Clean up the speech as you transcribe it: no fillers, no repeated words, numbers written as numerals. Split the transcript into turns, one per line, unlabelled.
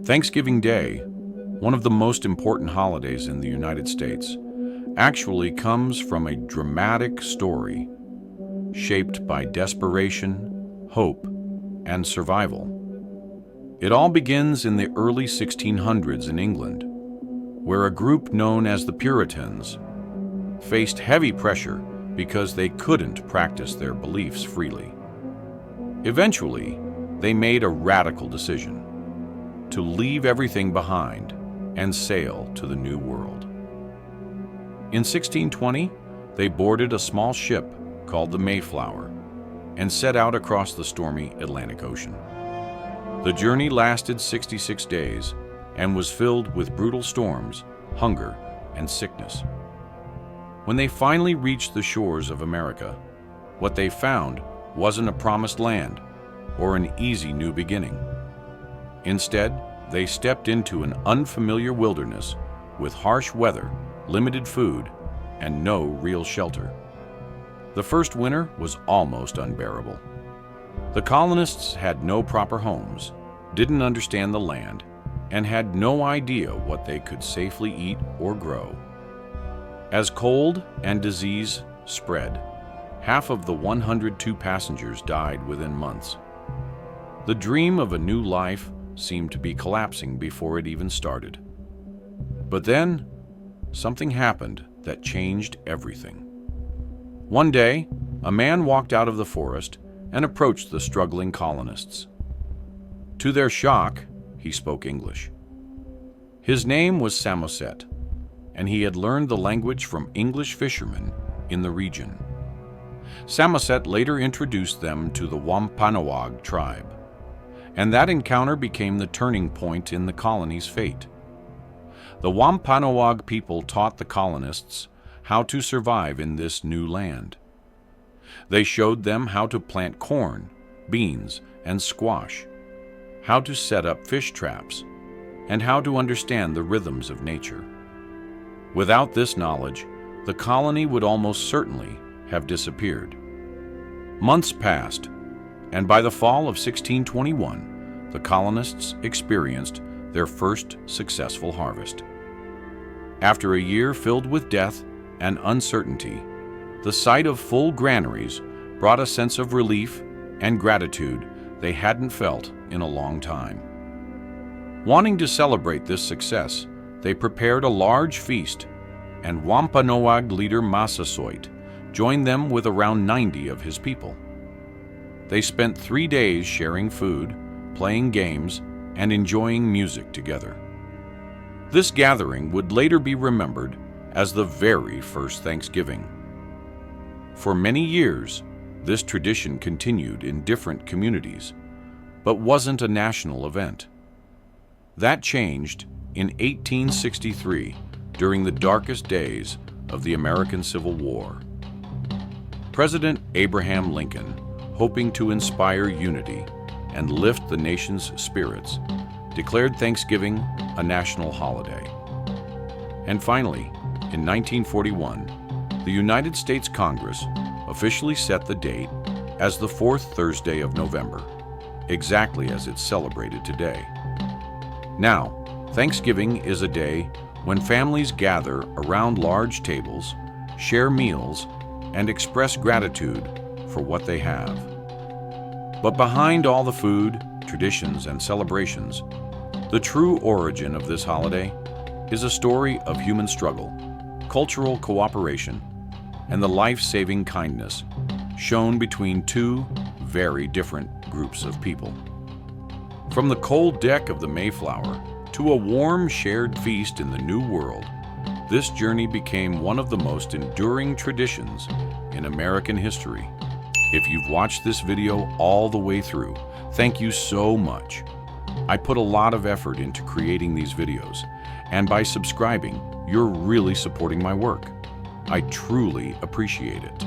Thanksgiving Day, one of the most important holidays in the United States, actually comes from a dramatic story shaped by desperation, hope, and survival. It all begins in the early 1600s in England, where a group known as the Puritans faced heavy pressure because they couldn't practice their beliefs freely. Eventually, they made a radical decision to leave everything behind and sail to the New World. In 1620, they boarded a small ship called the Mayflower and set out across the stormy Atlantic Ocean. The journey lasted 66 days and was filled with brutal storms, hunger, and sickness. When they finally reached the shores of America, what they found wasn't a promised land or an easy new beginning. Instead, they stepped into an unfamiliar wilderness with harsh weather, limited food, and no real shelter. The first winter was almost unbearable. The colonists had no proper homes, didn't understand the land, and had no idea what they could safely eat or grow. As cold and disease spread, half of the 102 passengers died within months. The dream of a new life seemed to be collapsing before it even started. But then, something happened that changed everything. One day, a man walked out of the forest and approached the struggling colonists. To their shock, he spoke English. His name was Samoset, and he had learned the language from English fishermen in the region. Samoset later introduced them to the Wampanoag tribe, and that encounter became the turning point in the colony's fate. The Wampanoag people taught the colonists how to survive in this new land. They showed them how to plant corn, beans, and squash, how to set up fish traps, and how to understand the rhythms of nature. Without this knowledge, the colony would almost certainly have disappeared. Months passed, and by the fall of 1621, the colonists experienced their first successful harvest. After a year filled with death and uncertainty, the sight of full granaries brought a sense of relief and gratitude they hadn't felt in a long time. Wanting to celebrate this success, they prepared a large feast, and Wampanoag leader Massasoit joined them with around 90 of his people. They spent 3 days sharing food, playing games, and enjoying music together. This gathering would later be remembered as the very first Thanksgiving. For many years, this tradition continued in different communities, but wasn't a national event. That changed in 1863 during the darkest days of the American Civil War. President Abraham Lincoln, hoping to inspire unity and lift the nation's spirits, declared Thanksgiving a national holiday. And finally, in 1941, the United States Congress officially set the date as the fourth Thursday of November, exactly as it's celebrated today. Now, Thanksgiving is a day when families gather around large tables, share meals, and express gratitude for what they have. But behind all the food, traditions, and celebrations, the true origin of this holiday is a story of human struggle, cultural cooperation, and the life-saving kindness shown between two very different groups of people. From the cold deck of the Mayflower to a warm shared feast in the New World, this journey became one of the most enduring traditions in American history. If you've watched this video all the way through, thank you so much. I put a lot of effort into creating these videos, and by subscribing, you're really supporting my work. I truly appreciate it.